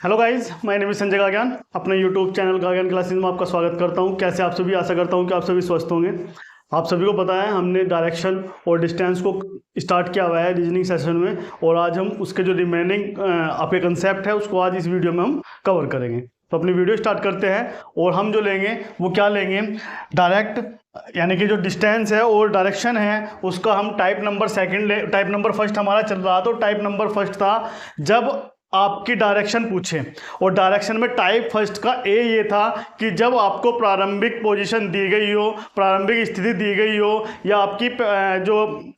Hello guys, my name is Sanjay Gagyan. अपने YouTube channel गागयान classes में आपका स्वागत करता हूं। कैसे आप सभी? आशा करता हूं कि आप सभी स्वस्थ होंगे। आप सभी को पता है हमने डायरेक्शन और डिस्टेंस को स्टार्ट किया हुआ है रीजनिंग सेशन में, और आज हम उसके जो रिमेनिंग आपके कंसेप्ट है उसको आज इस वीडियो में हम कवर करेंगे। तो अपनी वीडियो स्टार्ट करते हैं, और हम जो लेंगे वो क्या लेंगे, डायरेक्ट यानी कि जो डिस्टेंस है और डायरेक्शन है उसका हम टाइप नंबर फर्स्ट हमारा चल रहा। तो टाइप नंबर फर्स्ट था जब आपकी डायरेक्शन पूछे, और डायरेक्शन में टाइप फर्स्ट का ए ये था कि जब आपको प्रारंभिक पोजीशन दी गई हो, प्रारंभिक स्थिति दी गई हो, या आपकी जो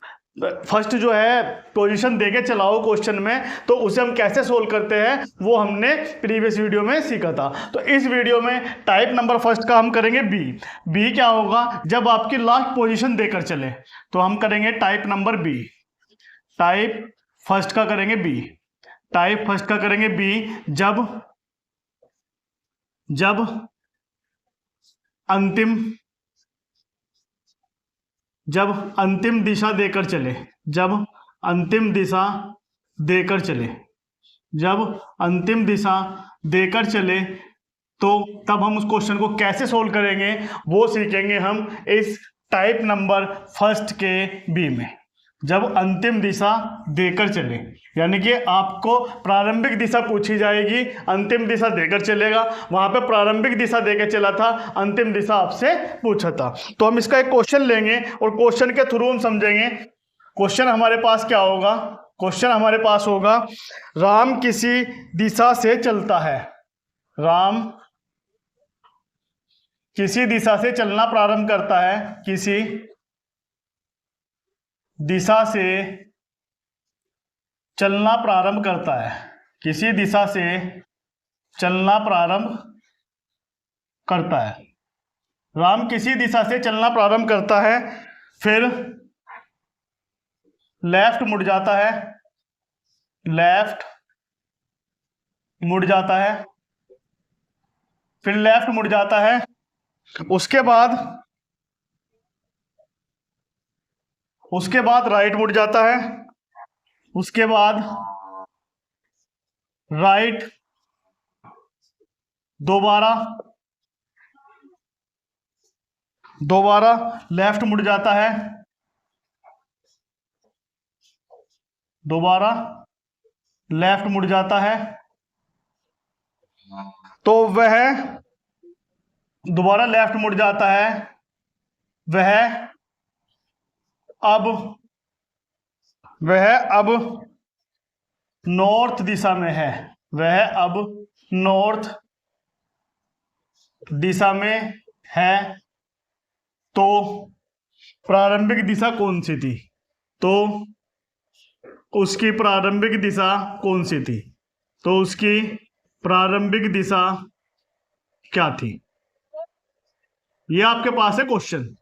फर्स्ट जो है पोजीशन देके चलाओ क्वेश्चन में, तो उसे हम कैसे सोल्व करते हैं वो हमने प्रीवियस वीडियो में सीखा था। तो इस वीडियो में टाइप नंबर फर्स्ट का हम करेंगे बी क्या होगा, जब आपकी लास्ट पोजीशन देकर चले। तो हम करेंगे type number B, type first का करेंगे बी, टाइप फर्स्ट का करेंगे बी जब अंतिम दिशा देकर चले, जब अंतिम दिशा देकर चले, जब अंतिम दिशा देकर चले, तो तब हम उस क्वेश्चन को कैसे सोल्व करेंगे वो सीखेंगे हम इस टाइप नंबर फर्स्ट के बी में। जब अंतिम दिशा देकर चले, यानी कि आपको प्रारंभिक दिशा पूछी जाएगी, अंतिम दिशा देकर चलेगा, वहां पे प्रारंभिक दिशा देकर चला था, अंतिम दिशा आपसे पूछा था। तो हम इसका एक क्वेश्चन लेंगे और क्वेश्चन के थ्रू हम समझेंगे। क्वेश्चन हमारे पास क्या होगा, क्वेश्चन हमारे पास होगा राम किसी दिशा से चलता है, राम किसी दिशा से चलना प्रारंभ करता है, किसी दिशा से चलना प्रारंभ करता है, किसी दिशा से चलना प्रारंभ करता है। राम किसी दिशा से चलना प्रारंभ करता है, फिर लेफ्ट मुड़ जाता है, लेफ्ट मुड़ जाता है, फिर लेफ्ट मुड़ जाता है, उसके बाद राइट मुड़ जाता है, उसके बाद राइट दोबारा लेफ्ट मुड़ जाता है, दोबारा लेफ्ट मुड़ जाता है। तो वह दोबारा लेफ्ट मुड़ जाता है, वह अब नॉर्थ दिशा में है, वह अब नॉर्थ दिशा में है। तो प्रारंभिक दिशा कौन सी थी, तो उसकी प्रारंभिक दिशा कौन सी थी, तो उसकी प्रारंभिक दिशा क्या थी। ये आपके पास है क्वेश्चन।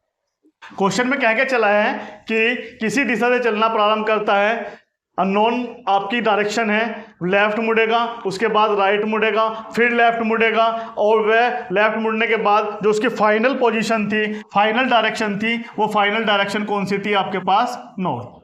क्वेश्चन में क्या क्या चला है कि किसी दिशा से चलना प्रारंभ करता है, अननोन आपकी डायरेक्शन है, लेफ्ट मुड़ेगा, उसके बाद राइट मुड़ेगा, फिर लेफ्ट मुड़ेगा, और वह लेफ्ट मुड़ने के बाद जो उसकी फाइनल पोजीशन थी, फाइनल डायरेक्शन थी, वो फाइनल डायरेक्शन कौन सी थी आपके पास, नॉर्थ।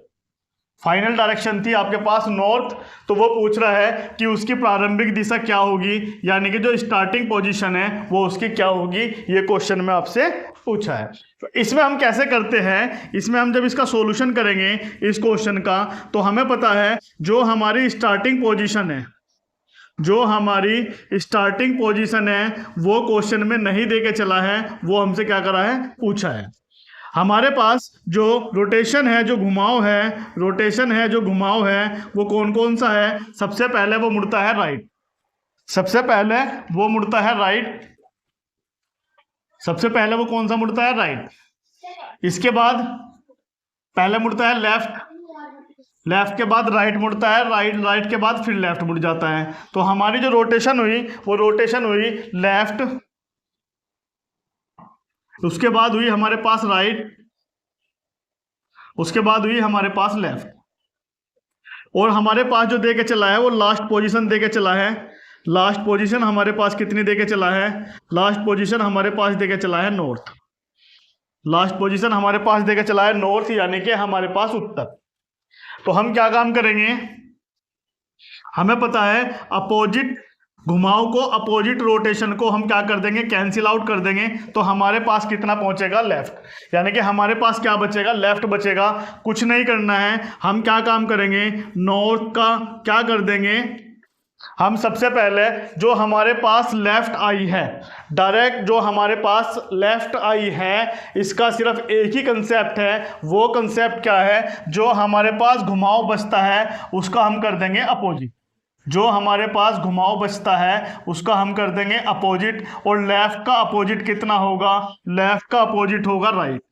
फाइनल डायरेक्शन थी आपके पास नॉर्थ। तो वो पूछ रहा है कि उसकी प्रारंभिक दिशा क्या होगी, यानी कि जो स्टार्टिंग पोजीशन है वो उसकी क्या होगी, ये क्वेश्चन में आपसे पूछा है। तो इसमें हम कैसे करते हैं, इसमें हम जब इसका सॉल्यूशन करेंगे इस क्वेश्चन का, तो हमें पता है जो हमारी स्टार्टिंग पोजीशन है, जो हमारी स्टार्टिंग पोजीशन है वो क्वेश्चन में नहीं देके चला है, वो हमसे क्या करा है, पूछा है। हमारे पास जो रोटेशन है, जो घुमाव है, रोटेशन है, जो घुमाव है, वो कौन कौन सा है। सबसे पहले वो मुड़ता है राइट, सबसे पहले वो मुड़ता है राइट, सबसे पहले वो कौन सा मुड़ता है, राइट। इसके बाद पहले मुड़ता है लेफ्ट, लेफ्ट के बाद राइट मुड़ता है, राइट के बाद फिर लेफ्ट मुड़ जाता है। तो हमारी जो रोटेशन हुई वो रोटेशन हुई लेफ्ट, उसके बाद हुई हमारे पास राइट, उसके बाद हुई हमारे पास लेफ्ट, और हमारे पास जो देके चला है वो लास्ट पोजीशन देके चला है। लास्ट पोजीशन हमारे पास कितनी देके चला है, लास्ट पोजीशन हमारे पास देके चला है नॉर्थ, लास्ट पोजीशन हमारे पास देके चला है नॉर्थ, यानी कि हमारे पास उत्तर। तो हम क्या काम करेंगे, हमें पता है अपोजिट घुमाव को, अपोजिट रोटेशन को हम क्या कर देंगे, कैंसिल आउट कर देंगे, तो हमारे पास कितना पहुंचेगा, लेफ्ट। यानी कि हमारे पास क्या बचेगा, लेफ्ट बचेगा। कुछ नहीं करना है, हम क्या काम करेंगे, नॉर्थ का क्या कर देंगे, हम सबसे पहले जो हमारे पास लेफ्ट आई है, डायरेक्ट जो हमारे पास लेफ्ट आई है, इसका सिर्फ एक ही कंसेप्ट है। वो कंसेप्ट क्या है, जो हमारे पास घुमाव बचता है उसका हम कर देंगे अपोजिट। जो हमारे पास घुमाव बचता है उसका हम कर देंगे अपोजिट। और लेफ्ट का अपोजिट कितना होगा, लेफ्ट का अपोजिट होगा राइट।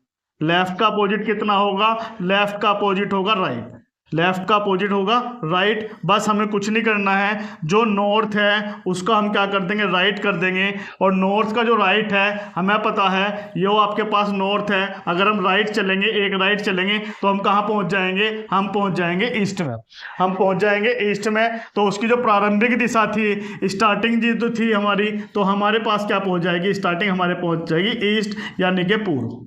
लेफ्ट का अपोजिट कितना होगा, लेफ्ट का अपोजिट होगा राइट। लेफ्ट का अपोजिट होगा राइट। बस हमें कुछ नहीं करना है, जो नॉर्थ है उसका हम क्या कर देंगे, राइट कर देंगे। और नॉर्थ का जो राइट है हमें पता है, ये आपके पास नॉर्थ है। अगर हम राइट चलेंगे, एक राइट चलेंगे, तो हम कहाँ पहुंच जाएंगे, हम पहुंच जाएंगे ईस्ट में। हम पहुंच जाएंगे ईस्ट में। तो उसकी जो प्रारंभिक दिशा थी, स्टार्टिंग जो थी हमारी, तो हमारे पास क्या पहुंच जाएगी, स्टार्टिंग हमारे पहुंच जाएगी ईस्ट, यानी कि पूर्व।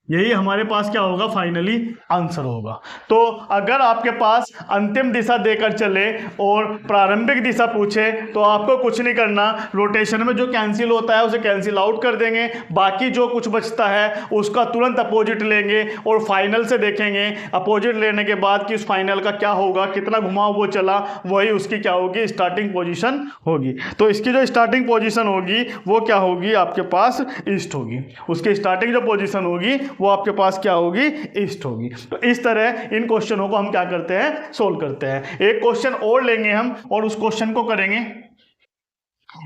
यही हमारे पास क्या होगा, फाइनली आंसर होगा। तो अगर आपके पास अंतिम दिशा देकर चले और प्रारंभिक दिशा पूछे, तो आपको कुछ नहीं करना, रोटेशन में जो कैंसिल होता है उसे कैंसिल आउट कर देंगे, बाकी जो कुछ बचता है उसका तुरंत अपोजिट लेंगे और फाइनल से देखेंगे। अपोजिट लेने के बाद कि उस फाइनल का क्या होगा, कितना घुमाव वो चला, वही उसकी क्या होगी, स्टार्टिंग पोजीशन होगी। तो इसकी जो स्टार्टिंग पोजीशन होगी वो क्या होगी, आपके पास ईस्ट होगी। उसकी स्टार्टिंग जो पोजीशन होगी वो आपके पास क्या होगी, ईस्ट होगी। तो इस तरह इन क्वेश्चनों को हम क्या करते हैं, सोल्व करते हैं। एक क्वेश्चन और लेंगे हम और उस क्वेश्चन को करेंगे,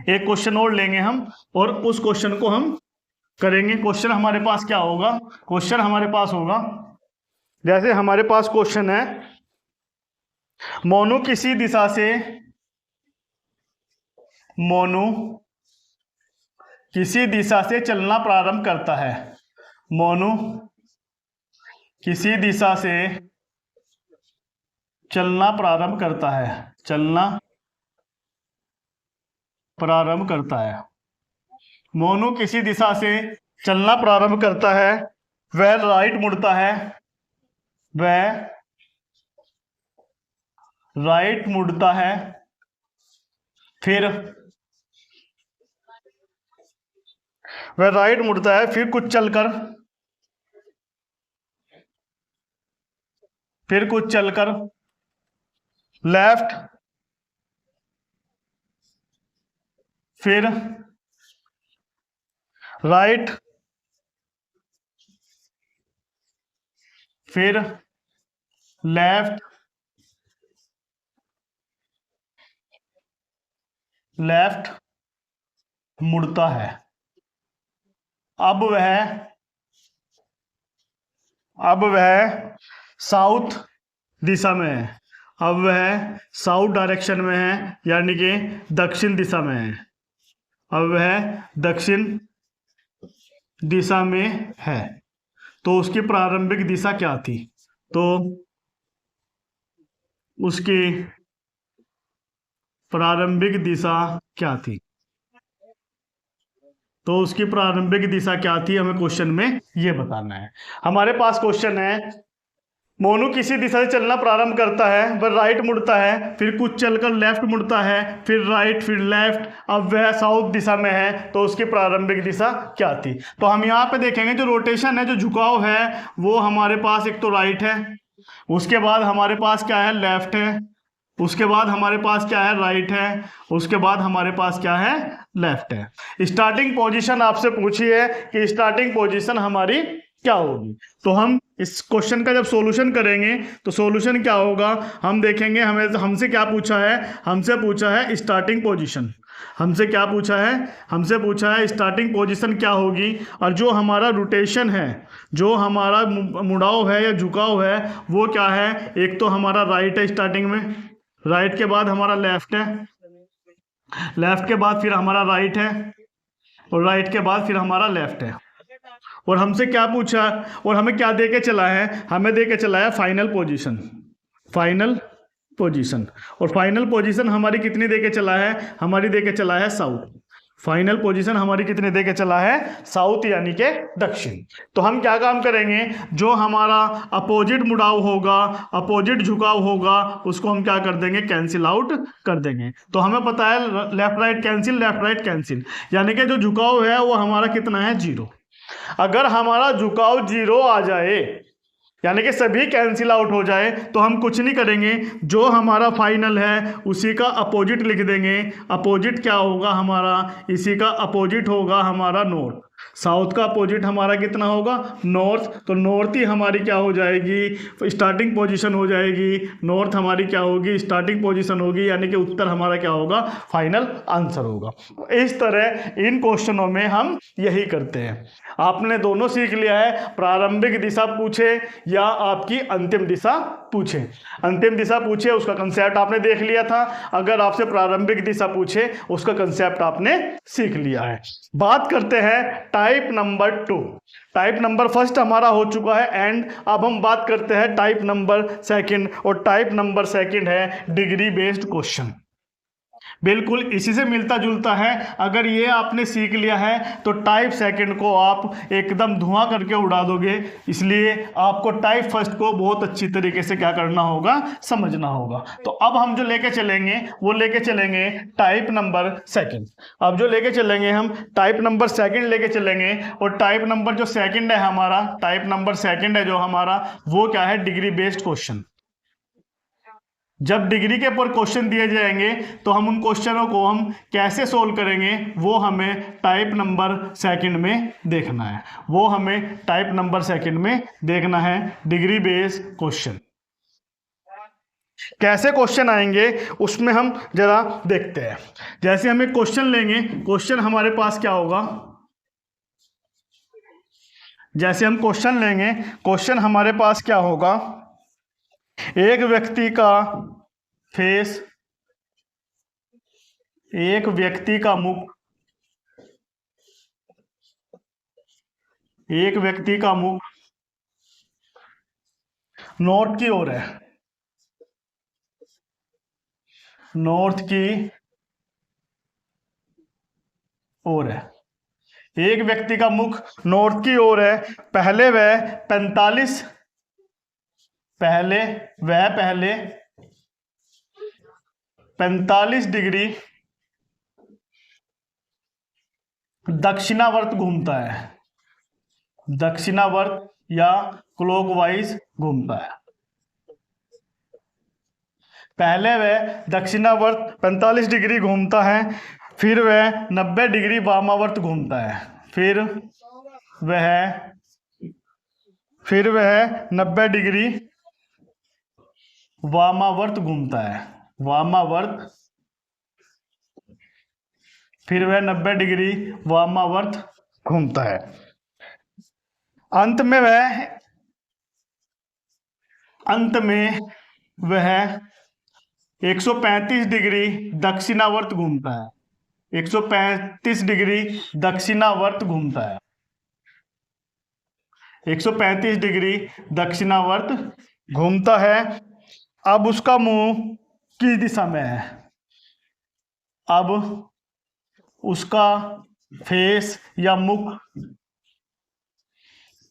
एक क्वेश्चन और लेंगे हम और उस क्वेश्चन को हम करेंगे। क्वेश्चन हमारे पास क्या होगा, क्वेश्चन हमारे पास होगा, जैसे हमारे पास क्वेश्चन है, मोनू किसी दिशा से, मोनू किसी दिशा से चलना प्रारंभ करता है। मोनू किसी दिशा से चलना प्रारंभ करता है, चलना प्रारंभ करता है। मोनू किसी दिशा से चलना प्रारंभ करता है, वह राइट मुड़ता है, वह राइट मुड़ता है, फिर वह राइट मुड़ता है, फिर कुछ चलकर लेफ्ट, फिर राइट, फिर लेफ्ट, लेफ्ट मुड़ता है। अब वह साउथ दिशा में है, अब वह साउथ डायरेक्शन में है, यानी कि दक्षिण दिशा में है। अब वह दक्षिण दिशा में है। तो उसकी प्रारंभिक दिशा क्या थी, तो उसकी प्रारंभिक दिशा क्या थी, तो उसकी प्रारंभिक दिशा क्या थी, हमें क्वेश्चन में ये बताना है। हमारे पास क्वेश्चन है, मोनू किसी दिशा से चलना प्रारंभ करता है, वह राइट मुड़ता है, फिर कुछ चलकर लेफ्ट मुड़ता है, फिर राइट, फिर लेफ्ट। अब वह साउथ दिशा में है, तो उसकी प्रारंभिक दिशा क्या थी। तो हम यहाँ पे देखेंगे जो रोटेशन है, जो झुकाव है, वो हमारे पास एक तो राइट है, उसके बाद हमारे पास क्या है, लेफ्ट है, उसके बाद हमारे पास क्या है, राइट है, उसके बाद हमारे पास क्या है, लेफ्ट है। स्टार्टिंग पोजीशन आपसे पूछी है कि स्टार्टिंग पोजीशन हमारी क्या होगी। तो हम इस क्वेश्चन का जब सॉल्यूशन करेंगे तो सॉल्यूशन क्या होगा, हम देखेंगे। हमसे क्या पूछा है, हमसे पूछा है स्टार्टिंग पोजीशन। हमसे क्या पूछा है, हमसे पूछा है स्टार्टिंग पोजीशन क्या होगी। और जो हमारा रोटेशन है, जो हमारा मुड़ाव है या झुकाव है, वो क्या है, एक तो हमारा राइट है स्टार्टिंग में, राइट के बाद हमारा लेफ्ट है, लेफ्ट के बाद फिर हमारा राइट है, और राइट के बाद फिर हमारा लेफ्ट है। और हमसे क्या पूछा, और हमें क्या दे के चला है, हमें दे के चला है फाइनल पोजीशन, फाइनल पोजीशन। और फाइनल पोजीशन हमारी कितनी दे के चला है, हमारी दे के चला है साउथ। फाइनल पोजीशन हमारी कितने दे के चला है, साउथ यानी के दक्षिण। तो हम क्या काम करेंगे, जो हमारा अपोजिट मुड़ाव होगा, अपोजिट झुकाव होगा, उसको हम क्या कर देंगे, कैंसिल आउट कर देंगे। तो हमें पता है left right cancel, left right cancel, यानी कि जो झुकाव है वो हमारा कितना है, 0। अगर हमारा झुकाव 0 आ जाए, यानी कि सभी कैंसिल आउट हो जाए, तो हम कुछ नहीं करेंगे, जो हमारा फाइनल है उसी का अपोजिट लिख देंगे। अपोजिट क्या होगा हमारा, इसी का अपोजिट होगा हमारा नॉर्थ। साउथ का अपोजिट हमारा कितना होगा, नॉर्थ। तो नॉर्थ ही हमारी क्या हो जाएगी, स्टार्टिंग पोजीशन हो जाएगी। नॉर्थ हमारी क्या होगी, स्टार्टिंग पोजीशन होगी, यानी कि उत्तर हमारा क्या होगा, फाइनल आंसर होगा। इस तरह इन क्वेश्चनों में हम यही करते हैं। आपने दोनों सीख लिया है, प्रारंभिक दिशा पूछे या आपकी अंतिम दिशा पूछे। अंतिम दिशा पूछे उसका कंसेप्ट आपने देख लिया था, अगर आपसे प्रारंभिक दिशा पूछे उसका कंसेप्ट आपने सीख लिया है। बात करते हैं type number 2। Type number first हमारा हो चुका है एंड, अब हम बात करते हैं टाइप नंबर सेकंड, और टाइप नंबर सेकंड है डिग्री बेस्ड क्वेश्चन। बिल्कुल इसी से मिलता जुलता है। अगर ये आपने सीख लिया है तो टाइप सेकंड को आप एकदम धुआं करके उड़ा दोगे, इसलिए आपको टाइप फर्स्ट को बहुत अच्छी तरीके से क्या करना होगा, समझना होगा। तो अब हम जो लेके चलेंगे वो लेके चलेंगे टाइप नंबर सेकंड। अब जो लेके चलेंगे हम टाइप नंबर सेकंड लेके चलेंगे, और टाइप नंबर जो सेकंड है हमारा, टाइप नंबर सेकंड है जो हमारा, वो क्या है, डिग्री बेस्ड क्वेश्चन। जब डिग्री के ऊपर क्वेश्चन दिए जाएंगे तो हम उन क्वेश्चनों को हम कैसे सोल्व करेंगे, वो हमें टाइप नंबर सेकंड में देखना है। वो हमें टाइप नंबर सेकंड में देखना है, डिग्री बेस्ड क्वेश्चन। कैसे क्वेश्चन आएंगे उसमें हम जरा देखते हैं। जैसे हम एक क्वेश्चन लेंगे, क्वेश्चन हमारे पास क्या होगा, जैसे हम क्वेश्चन लेंगे, क्वेश्चन हमारे पास क्या होगा, एक व्यक्ति का फेस, एक व्यक्ति का मुख, एक व्यक्ति का मुख नॉर्थ की ओर है, नॉर्थ की ओर है। एक व्यक्ति का मुख नॉर्थ की ओर है। पहले वह 45 डिग्री दक्षिणावर्त घूमता है, दक्षिणावर्त या क्लॉकवाइज घूमता है। पहले वह दक्षिणावर्त 45 डिग्री घूमता है, फिर वह 90 डिग्री वामावर्त घूमता है, फिर वह 90 डिग्री वामावर्त घूमता है, वामावर्त, फिर वह 90 डिग्री वामावर्त घूमता है। अंत में वह 135 डिग्री दक्षिणावर्त घूमता है, 135 डिग्री दक्षिणावर्त घूमता है, 135 डिग्री दक्षिणावर्त घूमता है। अब उसका मुंह किस दिशा में है, अब उसका फेस या मुख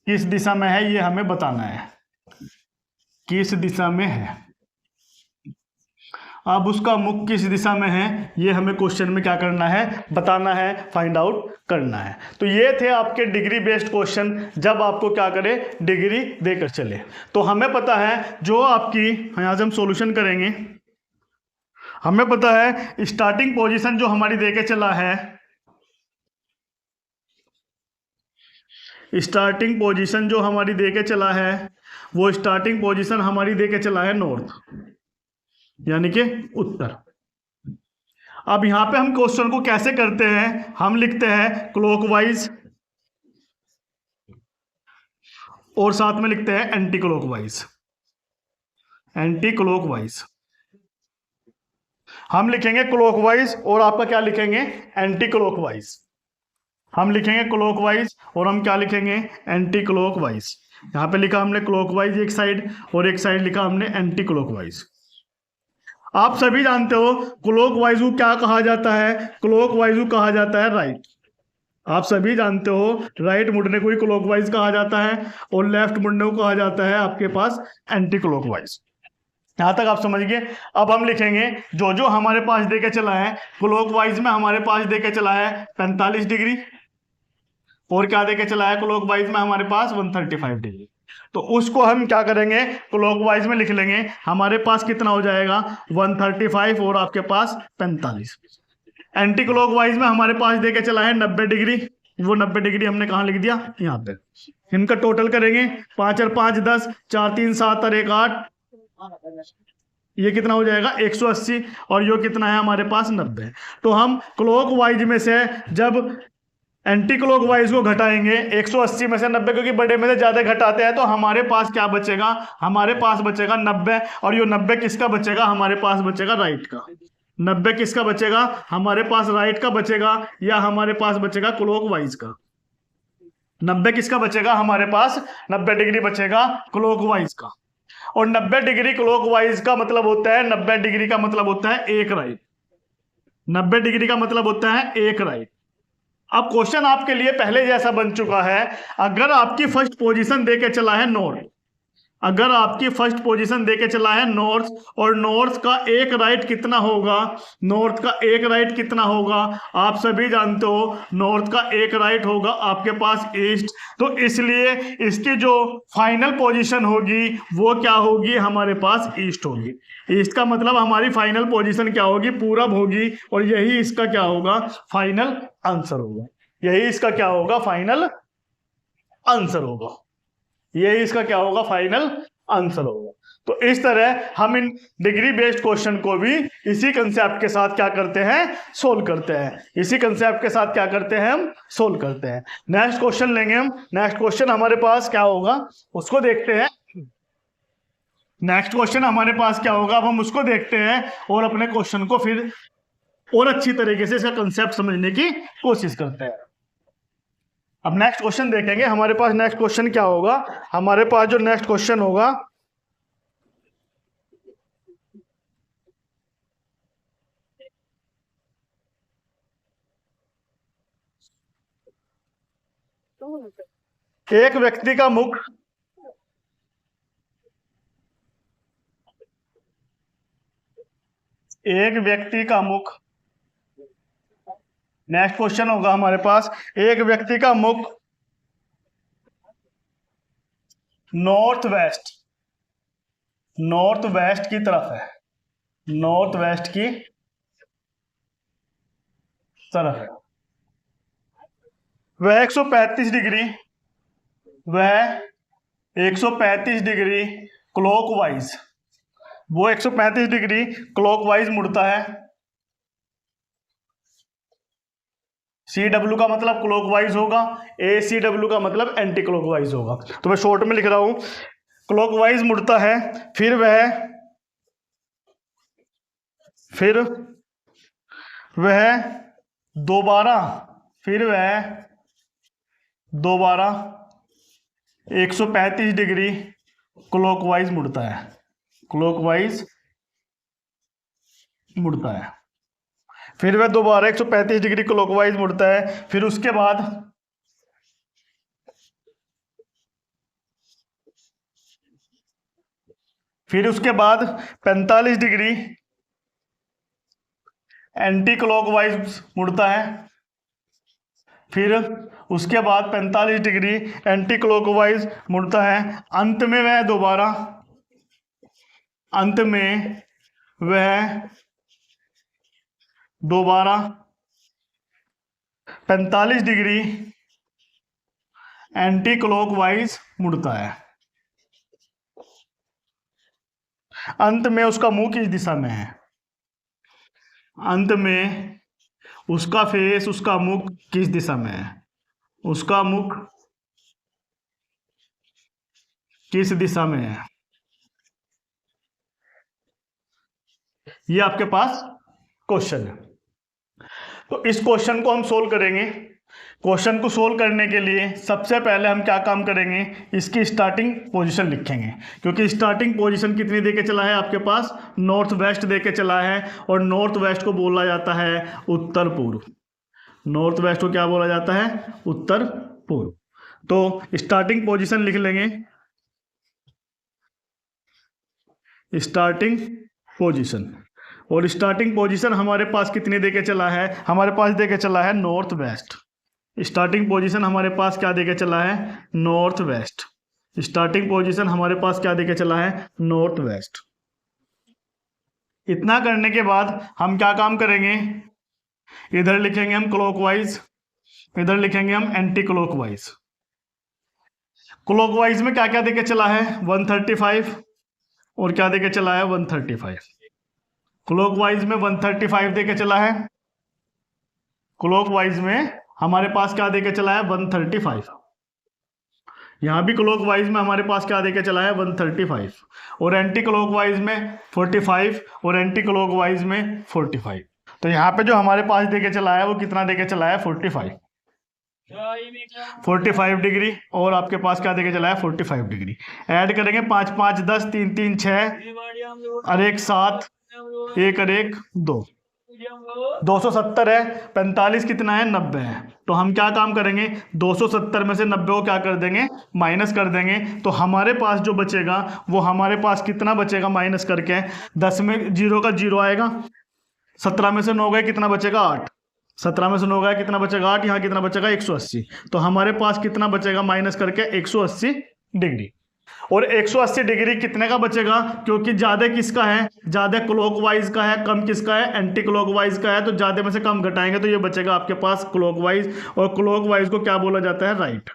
किस दिशा में है ये हमें बताना है, किस दिशा में है। अब उसका मुख किस दिशा में है ये हमें क्वेश्चन में क्या करना है, बताना है, फाइंड आउट करना है। तो ये थे आपके डिग्री बेस्ड क्वेश्चन, जब आपको क्या करे, डिग्री देकर चले। तो हमें पता है जो आपकी, यहाँ से हम सॉल्यूशन करेंगे, हमें पता है स्टार्टिंग पोजीशन जो हमारी देके चला है, स्टार्टिंग पोजीशन जो हमारी देके चला है, वो स्टार्टिंग पोजीशन हमारी देके चला है नॉर्थ, यानी कि उत्तर। अब यहां पे हम क्वेश्चन को कैसे करते हैं, हम लिखते हैं क्लॉकवाइज और साथ में लिखते हैं एंटी क्लॉकवाइज, एंटी क्लॉकवाइज। हम लिखेंगे क्लॉकवाइज और आपका क्या लिखेंगे, एंटी क्लॉकवाइज। हम लिखेंगे क्लॉकवाइज और हम क्या लिखेंगे, एंटी क्लॉकवाइज। यहां पे लिखा हमने क्लॉकवाइज एक साइड और एक साइड लिखा हमने एंटी क्लॉकवाइज। आप सभी जानते हो क्लॉकवाइज को क्या कहा जाता है, क्लॉकवाइज को कहा जाता है राइट। आप सभी जानते हो राइट मुड़ने को ही क्लॉकवाइज कहा जाता है और लेफ्ट मुड़ने को कहा जाता है आपके पास एंटी क्लॉकवाइज। यहां तक आप समझ गए। अब हम लिखेंगे जो जो हमारे पास देके चला है, क्लॉकवाइज में हमारे पास देके चला है 45 डिग्री, और क्या देके चला है क्लॉकवाइज में हमारे पास 135 डिग्री। तो उसको हम क्या करेंगे, क्लॉकवाइज में लिख लेंगे। हमारे पास कितना हो जाएगा 135 और आपके पास 45। एंटी क्लॉकवाइज में हमारे पास देके चला है 90 डिग्री, वो 90 डिग्री हमने कहाँ लिख दिया, यहाँ पे। इनका टोटल करेंगे 5 और 5 10, 4 3 7 और 1 8, ये कितना हो जाएगा 180, और ये कितना है हमारे पास 90। तो हम क्लॉकवाइज में से जब एंटी क्लॉकवाइज को घटाएंगे 180 में से 90, क्योंकि बड़े में से ज्यादा घटाते हैं, तो हमारे पास क्या बचेगा, हमारे पास बचेगा 90। और ये 90 किसका बचेगा, हमारे पास बचेगा राइट का। 90 किसका बचेगा, हमारे पास राइट का बचेगा, या हमारे पास बचेगा क्लॉकवाइज का। 90 किसका बचेगा, हमारे पास 90 डिग्री बचेगा क्लॉकवाइज का। और 90 डिग्री क्लॉकवाइज का मतलब होता है, 90 डिग्री का मतलब होता है एक राइट। 90 डिग्री का मतलब होता है एक राइट। अब क्वेश्चन आपके लिए पहले जैसा बन चुका है। अगर आपकी फर्स्ट पोजीशन देके चला है नॉर्थ, अगर आपकी फर्स्ट पोजीशन देके चला है नॉर्थ, और नॉर्थ का एक राइट कितना होगा, नॉर्थ का एक राइट कितना होगा, आप सभी जानते हो नॉर्थ का एक राइट होगा आपके पास ईस्ट। तो इसलिए इसकी जो फाइनल पोजीशन होगी वो क्या होगी, हमारे पास ईस्ट होगी। ईस्ट का मतलब हमारी फाइनल पोजीशन क्या होगी, पूरब होगी, और यही इसका क्या होगा, फाइनल आंसर होगा। यही इसका क्या होगा, फाइनल आंसर होगा। यही इसका क्या होगा, फाइनल आंसर होगा। तो इस तरह हम इन डिग्री बेस्ड क्वेश्चन को भी इसी कंसेप्ट के साथ क्या करते हैं, सोल्व करते हैं। इसी कंसेप्ट के साथ क्या करते हैं, हम सोल्व करते हैं। नेक्स्ट क्वेश्चन लेंगे हम। नेक्स्ट क्वेश्चन हमारे पास क्या होगा उसको देखते हैं। नेक्स्ट क्वेश्चन हमारे पास क्या होगा, अब हम उसको देखते हैं और अपने क्वेश्चन को फिर और अच्छी तरीके से इसका कंसेप्ट समझने की कोशिश करते हैं। अब नेक्स्ट क्वेश्चन देखेंगे हमारे पास नेक्स्ट क्वेश्चन क्या होगा। हमारे पास जो नेक्स्ट क्वेश्चन होगा, एक व्यक्ति का मुख एक व्यक्ति का मुख नेक्स्ट क्वेश्चन होगा हमारे पास, एक व्यक्ति का मुख नॉर्थ वेस्ट की तरफ है, नॉर्थ वेस्ट की तरफ है। वह 135 डिग्री वह 135 डिग्री क्लॉकवाइज वो 135 डिग्री क्लॉकवाइज मुड़ता है। CW का मतलब क्लॉकवाइज होगा, ACW का मतलब एंटी क्लॉकवाइज होगा। तो मैं शॉर्ट में लिख रहा हूं, क्लॉकवाइज मुड़ता है, फिर वह दोबारा 135 डिग्री क्लॉकवाइज मुड़ता है, क्लॉकवाइज मुड़ता है। फिर वह दोबारा 135 डिग्री क्लॉकवाइज मुड़ता है। फिर उसके बाद फिर उसके बाद 45 डिग्री एंटी क्लॉकवाइज मुड़ता है। फिर उसके बाद 45 डिग्री एंटी क्लॉकवाइज मुड़ता है। अंत में वह दोबारा 45 डिग्री एंटी क्लॉकवाइज मुड़ता है। अंत में उसका मुंह किस दिशा में है, अंत में उसका फेस, उसका मुख किस दिशा में है, उसका मुख किस दिशा में है, ये आपके पास क्वेश्चन है। तो इस क्वेश्चन को हम सोल्व करेंगे। क्वेश्चन को सोल्व करने के लिए सबसे पहले हम क्या काम करेंगे, इसकी स्टार्टिंग पोजीशन लिखेंगे, क्योंकि स्टार्टिंग पोजीशन कितनी देके चला है आपके पास, नॉर्थ वेस्ट देके चला है, और नॉर्थ वेस्ट को बोला जाता है उत्तर पूर्व। नॉर्थ वेस्ट को क्या बोला जाता है, उत्तर पूर्व। तो स्टार्टिंग पोजीशन लिख लेंगे, स्टार्टिंग पोजीशन, और स्टार्टिंग पोजीशन हमारे पास कितनी देके चला है, हमारे पास देके चला है नॉर्थ वेस्ट। स्टार्टिंग पोजीशन हमारे पास क्या देके चला है, नॉर्थ वेस्ट। स्टार्टिंग पोजीशन हमारे पास क्या देके चला है, नॉर्थ वेस्ट। इतना करने के बाद हम क्या काम करेंगे, इधर लिखेंगे हम क्लॉकवाइज, इधर लिखेंगे हम एंटी क्लॉकवाइज। क्लॉकवाइज में क्या क्या देके चला है, 135, और क्या देके चला है, 135। क्लॉकवाइज में 135 देके चला है, क्लॉकवाइज में हमारे पास क्या देके चला है, 135। यहां भी क्लॉकवाइज में हमारे पास क्या देके चला है, 135, और एंटी क्लॉकवाइज में 45, और एंटी क्लॉकवाइज में 45। तो यहाँ पे जो हमारे पास देके चला है वो कितना देके चला है, 45 डिग्री, और आपके पास क्या देके चला है, 45 डिग्री। ऐड करेंगे 5 5 10, 3 3 6, और 1 7, 1 और 1 2, 270 है, 45 कितना है, 90 है। तो हम क्या काम करेंगे, 270 में से 90 को क्या कर देंगे, माइनस कर देंगे। तो हमारे पास जो बचेगा वो हमारे पास कितना बचेगा, माइनस करके 10 में 0 का 0 आएगा, 17 में से 9 गए, कितना बचेगा, 8। 17 में से 9 गए, कितना बचेगा, 8। यहाँ कितना बचेगा, 180। तो हमारे पास कितना बचेगा, माइनस करके 180 डिग्री। और 180 डिग्री कितने का बचेगा, क्योंकि ज्यादा किसका है, ज्यादा क्लॉकवाइज का है, कम किसका है, एंटी क्लॉकवाइज का है। तो ज्यादा में से कम घटाएंगे तो ये बचेगा आपके पास क्लॉकवाइज, और क्लॉकवाइज को क्या बोला जाता है, राइट।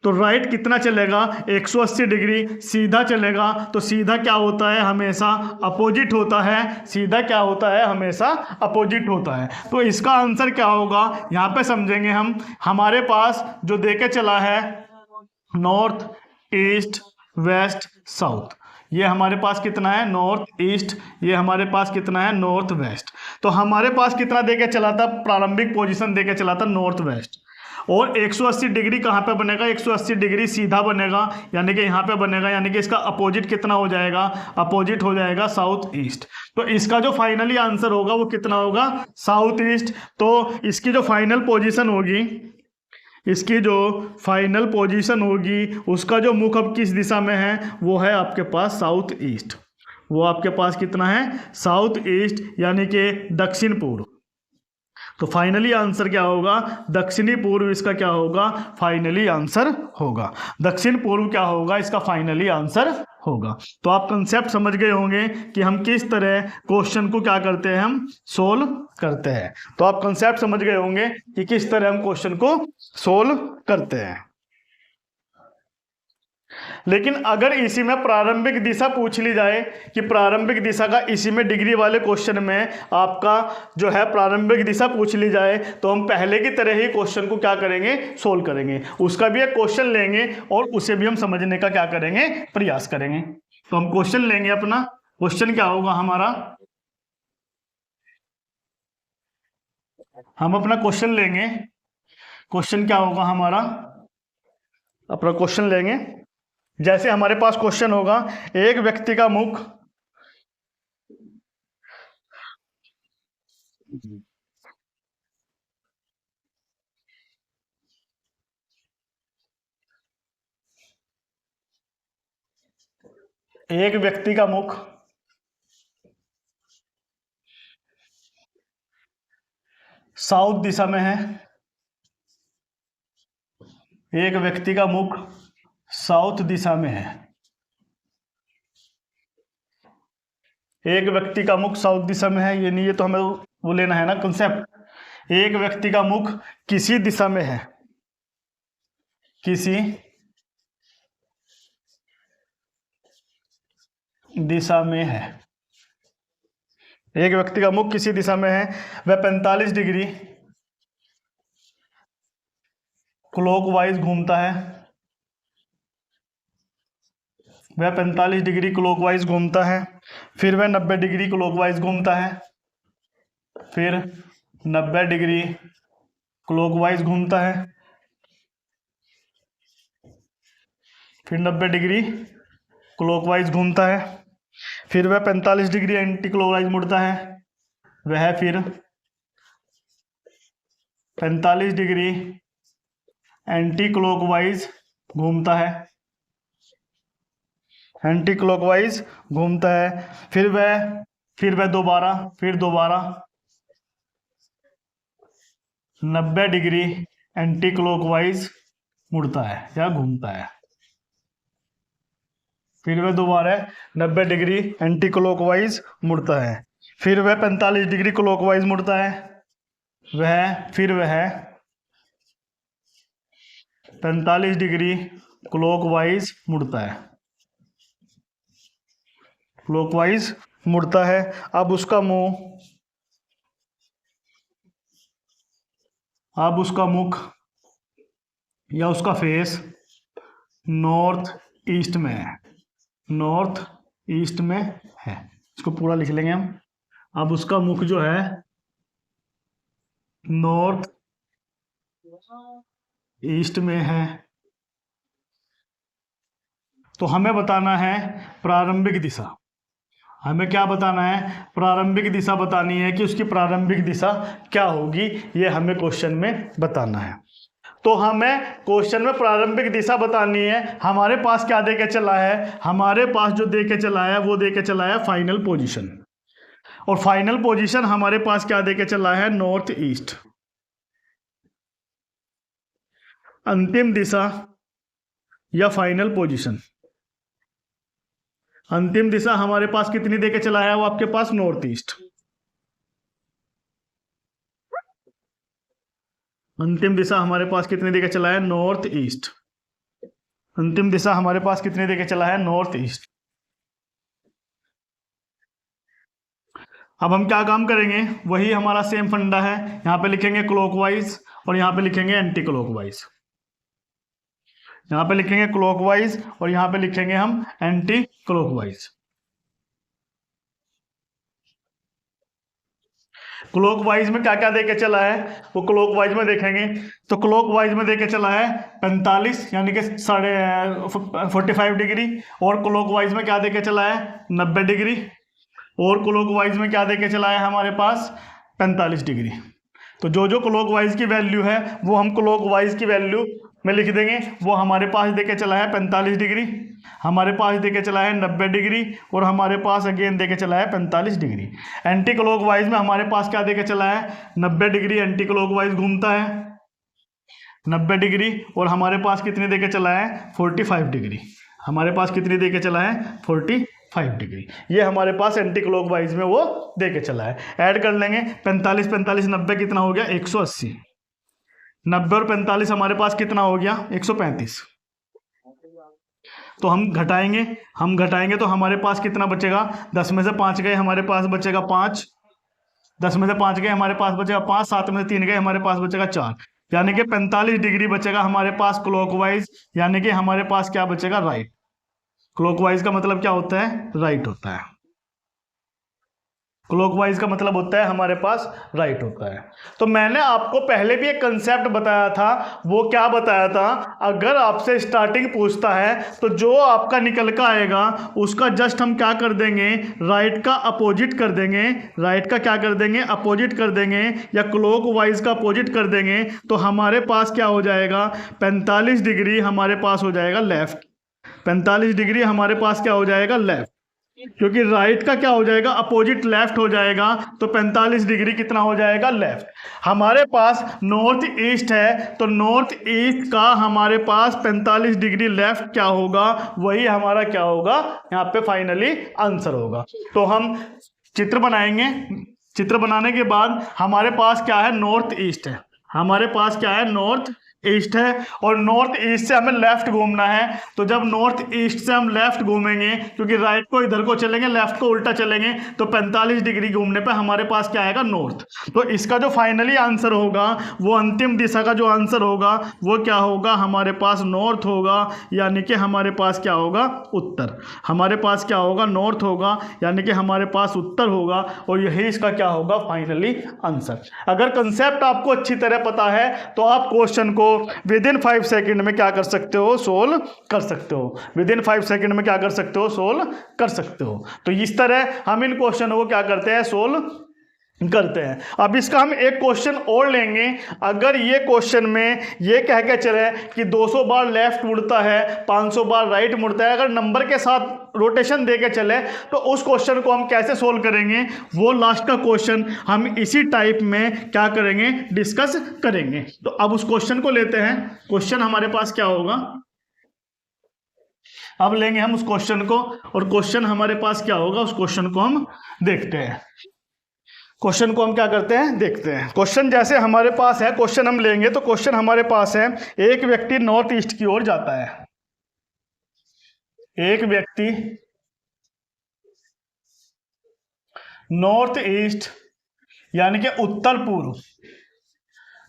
तो राइट कितना चलेगा, 180 डिग्री सीधा चलेगा। तो सीधा क्या होता है, हमेशा अपोजिट होता है। सीधा क्या होता है, हमेशा अपोजिट होता है। तो इसका आंसर क्या होगा, यहाँ पे समझेंगे हम। हमारे पास जो देके चला है नॉर्थ ईस्ट वेस्ट साउथ, ये हमारे पास कितना है, नॉर्थ ईस्ट, ये हमारे पास कितना है, नॉर्थ वेस्ट। तो हमारे पास कितना देके चला था, प्रारंभिक पोजीशन देके चला था नॉर्थ वेस्ट। और 180 डिग्री कहाँ पे बनेगा, 180 डिग्री सीधा बनेगा, यानी कि यहाँ पे बनेगा, यानी कि इसका अपोजिट कितना हो जाएगा, अपोजिट हो जाएगा साउथ ईस्ट। तो इसका जो फाइनली आंसर होगा वो कितना होगा, साउथ ईस्ट। तो इसकी जो फाइनल पोजीशन होगी, इसकी जो फाइनल पोजीशन होगी, उसका जो मुख अब किस दिशा में है, वो है आपके पास साउथ ईस्ट। वो आपके पास कितना है, साउथ ईस्ट, यानी कि दक्षिण पूर्व। तो फाइनली आंसर क्या होगा, दक्षिणी पूर्व इसका क्या होगा, फाइनली आंसर होगा। दक्षिण पूर्व क्या होगा, इसका फाइनली आंसर होगा। तो आप कंसेप्ट समझ गए होंगे कि हम किस तरह क्वेश्चन को क्या करते हैं, हम सोल्व करते हैं। तो आप कंसेप्ट समझ गए होंगे कि किस तरह हम क्वेश्चन को सोल्व करते हैं। लेकिन अगर इसी में प्रारंभिक दिशा पूछ ली जाए कि प्रारंभिक दिशा का, इसी में डिग्री वाले क्वेश्चन में आपका जो है प्रारंभिक दिशा पूछ ली जाए, तो हम पहले की तरह ही क्वेश्चन को क्या करेंगे, सोल्व करेंगे। उसका भी एक क्वेश्चन लेंगे और उसे भी हम समझने का क्या करेंगे, प्रयास करेंगे। तो हम क्वेश्चन लेंगे, अपना क्वेश्चन क्या होगा हमारा, हम अपना क्वेश्चन लेंगे। क्वेश्चन क्या होगा हमारा, अपना क्वेश्चन लेंगे। जैसे हमारे पास क्वेश्चन होगा, एक व्यक्ति का मुख एक व्यक्ति का मुख साउथ दिशा में है। एक व्यक्ति का मुख साउथ दिशा में है। एक व्यक्ति का मुख साउथ दिशा में है, ये नहीं, ये तो हमें वो लेना है ना कंसेप्ट। एक व्यक्ति का मुख किसी दिशा में है, किसी दिशा में है। एक व्यक्ति का मुख किसी दिशा में है, वह 45 डिग्री क्लॉकवाइज घूमता है। वह 45 डिग्री क्लॉकवाइज घूमता है। फिर वह 90 डिग्री क्लॉकवाइज घूमता है। फिर 90 डिग्री क्लॉकवाइज घूमता है, फिर 90 डिग्री क्लॉकवाइज घूमता है, फिर वह 45 डिग्री एंटी क्लॉकवाइज मुड़ता है, वह फिर 45 डिग्री एंटी क्लॉकवाइज घूमता है, एंटी क्लॉकवाइज घूमता है, फिर वह दोबारा 90 डिग्री एंटी क्लॉकवाइज मुड़ता है या घूमता है, फिर वह दोबारा 90 डिग्री एंटी क्लॉकवाइज मुड़ता है, फिर वह 45 डिग्री क्लॉकवाइज मुड़ता है, वह 45 डिग्री क्लॉकवाइज मुड़ता है, क्लॉकवाइज मुड़ता है। अब उसका मुख या उसका फेस नॉर्थ ईस्ट में है, नॉर्थ ईस्ट में है, इसको पूरा लिख लेंगे हम। अब उसका मुख जो है नॉर्थ ईस्ट में है, तो हमें बताना है प्रारंभिक दिशा। हमें क्या बताना है? प्रारंभिक दिशा बतानी है कि उसकी प्रारंभिक दिशा क्या होगी, ये हमें क्वेश्चन में बताना है। तो हमें क्वेश्चन में प्रारंभिक दिशा बतानी है। हमारे पास क्या देके चला है? हमारे पास जो देके चला है वो देके चला है फाइनल पोजीशन, और फाइनल पोजीशन हमारे पास क्या देके चला है? North east. अंतिम दिशा या फाइनल पोजीशन, अंतिम दिशा हमारे पास कितनी देके चला है? वो आपके पास नॉर्थ ईस्ट। अंतिम दिशा हमारे पास कितनी देके चला है? North east. अंतिम दिशा हमारे पास कितनी देके चला है? North east. अब हम क्या काम करेंगे? वही हमारा सेम फंडा है। यहां पे लिखेंगे क्लॉकवाइज और यहां पे लिखेंगे एंटी क्लॉकवाइज। यहां पे लिखेंगे क्लॉकवाइज और यहां पे लिखेंगे हम एंटी क्लॉकवाइज। क्लॉकवाइज में क्या क्या देके चला है वो क्लॉकवाइज में देखेंगे। तो क्लॉकवाइज में देके चला है 45 यानी कि 45 डिग्री, और क्लॉकवाइज में क्या देके चला है? 90 डिग्री, और क्लॉकवाइज में क्या देके चला है हमारे पास? 45 डिग्री। तो जो जो क्लॉकवाइज की वैल्यू है वो हम क्लॉकवाइज की वैल्यू में लिख देंगे। वो हमारे पास देके चला है 45 डिग्री, हमारे पास देके चला है 90 डिग्री, और हमारे पास अगेन देके चला है 45 डिग्री। एंटी क्लॉकवाइज में हमारे पास क्या देके चला है? 90 डिग्री एंटी क्लॉकवाइज घूमता है, 90 डिग्री, और हमारे पास कितनी देके चला है? 45 डिग्री। हमारे पास कितनी देके चला है? 45 डिग्री। ये हमारे पास एंटी क्लॉकवाइज में वो देके चला है। ऐड कर लेंगे 45 45 90 कितना हो गया? 180। 90 और 45 हमारे पास कितना हो गया? 135। तो हम घटाएंगे तो हमारे पास कितना बचेगा? 10 में से 5 गए, हमारे पास बचेगा 5। 10 में से 5 गए, हमारे पास बचेगा 5। 7 में से 3 गए, हमारे पास बचेगा 4। यानी कि 45 डिग्री बचेगा हमारे पास क्लॉकवाइज, यानी कि हमारे पास क्या बचेगा? राइट। क्लॉकवाइज का मतलब क्या होता है? राइट होता है। क्लॉकवाइज का मतलब होता है हमारे पास राइट होता है। तो मैंने आपको पहले भी एक कंसेप्ट बताया था। वो क्या बताया था? अगर आपसे स्टार्टिंग पूछता है तो जो आपका निकल का आएगा उसका जस्ट हम क्या कर देंगे? राइट का अपोजिट कर देंगे। राइट का क्या कर देंगे? अपोजिट कर देंगे, या क्लॉकवाइज का अपोजिट कर देंगे। तो हमारे पास क्या हो जाएगा? 45 डिग्री हमारे पास हो जाएगा लेफ्ट। 45 डिग्री हमारे पास क्या हो जाएगा? लेफ्ट, क्योंकि राइट का क्या हो जाएगा? अपोजिट लेफ्ट हो जाएगा। तो 45 डिग्री कितना हो जाएगा? लेफ्ट। हमारे पास नॉर्थ ईस्ट है, तो नॉर्थ ईस्ट का हमारे पास 45 डिग्री लेफ्ट क्या होगा? वही हमारा क्या होगा? यहाँ पे फाइनली आंसर होगा। तो हम चित्र बनाएंगे। चित्र बनाने के बाद हमारे पास क्या है? नॉर्थ ईस्ट है। हमारे पास क्या है? नॉर्थ ईस्ट है और नॉर्थ ईस्ट से हमें लेफ्ट घूमना है। तो जब नॉर्थ ईस्ट से हम लेफ्ट घूमेंगे, क्योंकि राइट को इधर को चलेंगे, लेफ्ट को उल्टा चलेंगे, तो 45 डिग्री घूमने पे हमारे पास क्या आएगा, नॉर्थ। तो इसका जो फाइनली आंसर होगा, वो अंतिम दिशा का जो आंसर होगा वो क्या होगा, हमारे पास नॉर्थ होगा, यानी कि हमारे पास क्या होगा, उत्तर। हमारे पास क्या होगा, नॉर्थ होगा, यानी कि हमारे पास उत्तर होगा, और यही इसका क्या होगा, फाइनली आंसर। अगर कंसेप्ट आपको अच्छी तरह पता है तो आप क्वेश्चन को विद इन 5 सेकेंड में क्या कर सकते हो, सोल्व कर सकते हो। विद इन 5 सेकेंड में क्या कर सकते हो, सोल्व कर सकते हो। तो इस तरह हम इन क्वेश्चनों को क्या करते हैं, सोल्व करते हैं। अब इसका हम एक क्वेश्चन और लेंगे। अगर ये क्वेश्चन में ये कह के चले कि 200 बार लेफ्ट मुड़ता है, 500 बार राइट मुड़ता है, अगर नंबर के साथ रोटेशन दे के चले, तो उस क्वेश्चन को हम कैसे सोल्व करेंगे, वो लास्ट का क्वेश्चन हम इसी टाइप में क्या करेंगे, डिस्कस करेंगे। तो अब उस क्वेश्चन को लेते हैं। क्वेश्चन हमारे पास क्या होगा, अब लेंगे हम उस क्वेश्चन को, और क्वेश्चन हमारे पास क्या होगा, उस क्वेश्चन को हम देखते हैं। क्वेश्चन को हम क्या करते हैं, देखते हैं। क्वेश्चन जैसे हमारे पास है, क्वेश्चन हम लेंगे तो क्वेश्चन हमारे पास है, एक व्यक्ति नॉर्थ ईस्ट की ओर जाता है। एक व्यक्ति नॉर्थ ईस्ट यानी कि उत्तर पूर्व,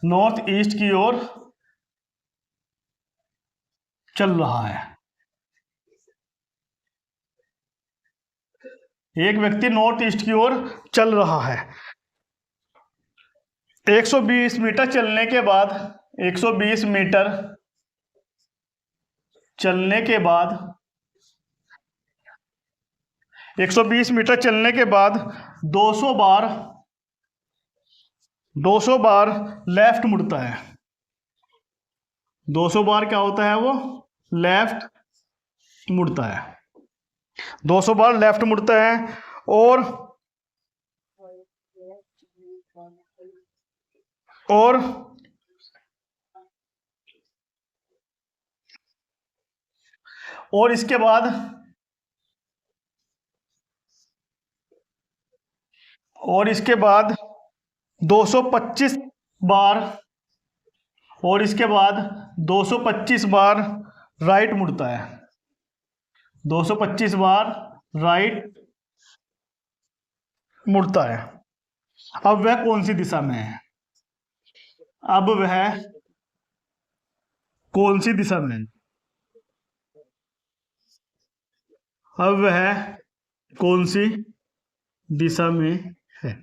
नॉर्थ ईस्ट की ओर चल रहा है। एक व्यक्ति नॉर्थ ईस्ट की ओर चल रहा है। 120 मीटर चलने के बाद, 120 मीटर चलने के बाद, 120 मीटर चलने के बाद 200 बार लेफ्ट मुड़ता है। 200 बार क्या होता है, वो लेफ्ट मुड़ता है। 200 बार लेफ्ट मुड़ता है, और इसके बाद 225 बार, और इसके बाद 225 बार राइट मुड़ता है। 225 बार राइट मुड़ता है। अब वह कौन सी दिशा में है, अब वह कौन सी दिशा में है, अब वह कौन सी दिशा में है।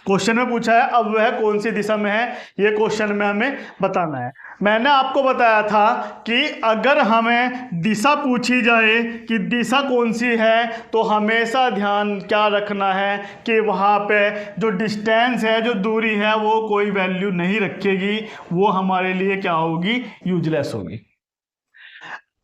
क्वेश्चन में पूछा है अब वह कौन सी दिशा में है, ये क्वेश्चन में हमें बताना है। मैंने आपको बताया था कि अगर हमें दिशा पूछी जाए कि दिशा कौन सी है, तो हमेशा ध्यान क्या रखना है कि वहाँ पे जो डिस्टेंस है, जो दूरी है, वो कोई वैल्यू नहीं रखेगी, वो हमारे लिए क्या होगी, यूजलेस होगी।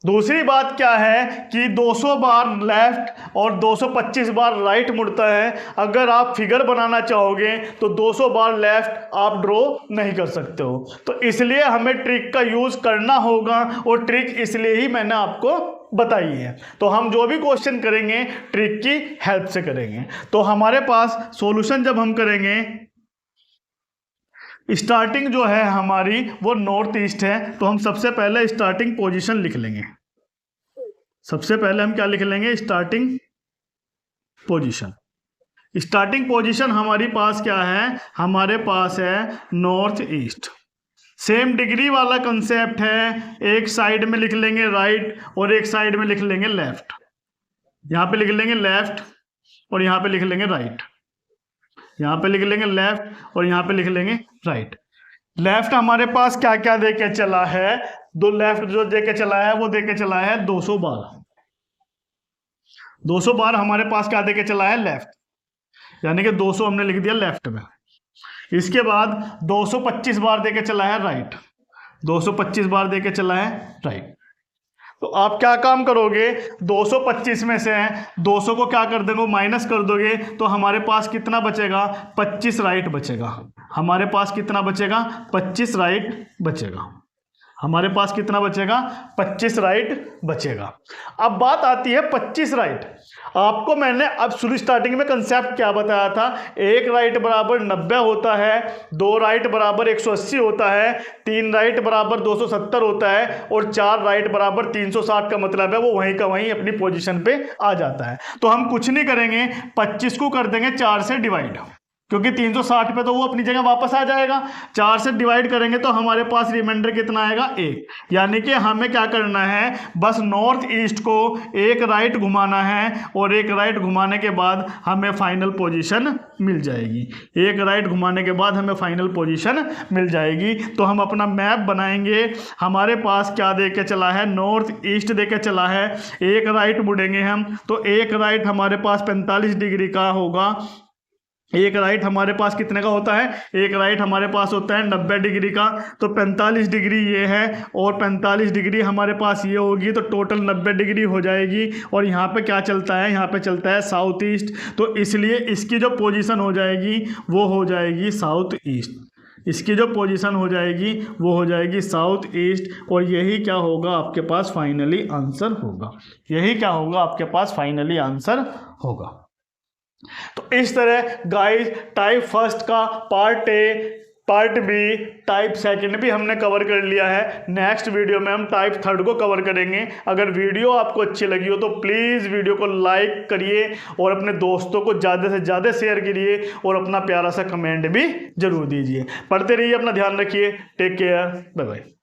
दूसरी बात क्या है कि 200 बार लेफ्ट और 225 बार राइट मुड़ता है। अगर आप फिगर बनाना चाहोगे तो 200 बार लेफ्ट आप ड्रॉ नहीं कर सकते हो, तो इसलिए हमें ट्रिक का यूज़ करना होगा, और ट्रिक इसलिए ही मैंने आपको बताई है। तो हम जो भी क्वेश्चन करेंगे ट्रिक की हेल्प से करेंगे। तो हमारे पास सॉल्यूशन जब हम करेंगे, स्टार्टिंग जो है हमारी वो नॉर्थ ईस्ट है, तो हम सबसे पहले स्टार्टिंग पोजीशन लिख लेंगे। सबसे पहले हम क्या लिख लेंगे, स्टार्टिंग पोजीशन। स्टार्टिंग पोजीशन हमारी पास क्या है, हमारे पास है नॉर्थ ईस्ट। सेम डिग्री वाला कंसेप्ट है, एक साइड में लिख लेंगे राइट और एक साइड में लिख लेंगे लेफ्ट। यहाँ पे लिख लेंगे लेफ्ट और यहाँ पे लिख लेंगे राइट। यहाँ पे लिख लेंगे लेफ्ट और यहाँ पे लिख लेंगे राइट। लेफ्ट हमारे पास क्या क्या दे के चला है, दो लेफ्ट जो दे के चला है वो दे के चला है 200 बार। 200 बार हमारे पास क्या दे के चला है, लेफ्ट, यानी कि 200 हमने लिख दिया लेफ्ट में। इसके बाद 225 बार दे के चला है राइट, 225 बार दे के चला है राइट। तो आप क्या काम करोगे, 225 में से 200 को क्या कर दोगे, माइनस कर दोगे, तो हमारे पास कितना बचेगा, 25 राइट बचेगा। हमारे पास कितना बचेगा, 25 राइट बचेगा। हमारे पास कितना बचेगा, 25 राइट बचेगा। अब बात आती है 25 राइट। आपको मैंने अब शुरू स्टार्टिंग में कंसेप्ट क्या बताया था, एक राइट बराबर 90 होता है, दो राइट बराबर 180 होता है, तीन राइट बराबर 270 होता है और चार राइट बराबर 360 का मतलब है वो वहीं का वहीं अपनी पोजीशन पे आ जाता है। तो हम कुछ नहीं करेंगे, 25 को कर देंगे 4 से डिवाइड, क्योंकि 360 पे तो वो अपनी जगह वापस आ जाएगा। 4 से डिवाइड करेंगे तो हमारे पास रिमाइंडर कितना आएगा, 1। यानी कि हमें क्या करना है, बस नॉर्थ ईस्ट को एक राइट घुमाना है और एक राइट घुमाने के बाद हमें फाइनल पोजीशन मिल जाएगी। एक राइट घुमाने के बाद हमें फाइनल पोजीशन मिल जाएगी। तो हम अपना मैप बनाएंगे। हमारे पास क्या दे के चला है, नॉर्थ ईस्ट दे के चला है। एक राइट मुड़ेंगे हम, तो एक राइट हमारे पास 45 डिग्री का होगा। एक राइट हमारे पास कितने का होता है, एक राइट हमारे पास होता है 90 डिग्री का। तो 45 डिग्री ये है और 45 डिग्री हमारे पास ये होगी, तो टोटल 90 डिग्री हो जाएगी। और यहाँ पे क्या चलता है, यहाँ पे चलता है साउथ ईस्ट, तो इसलिए इसकी जो पोजीशन हो जाएगी वो हो जाएगी साउथ ईस्ट। इसकी जो पोजीशन हो जाएगी वो हो जाएगी साउथ ईस्ट। और यही क्या होगा आपके पास फाइनली आंसर होगा, यही क्या होगा आपके पास फाइनली आंसर होगा। तो इस तरह गाइस टाइप फर्स्ट का part A, part B, type second भी हमने कवर कर लिया है। नेक्स्ट वीडियो में हम टाइप थर्ड को कवर करेंगे। अगर वीडियो आपको अच्छी लगी हो तो प्लीज़ वीडियो को लाइक करिए और अपने दोस्तों को ज़्यादा से ज़्यादा शेयर करिए और अपना प्यारा सा कमेंट भी जरूर दीजिए। पढ़ते रहिए, अपना ध्यान रखिए, टेक केयर, बाय बाय।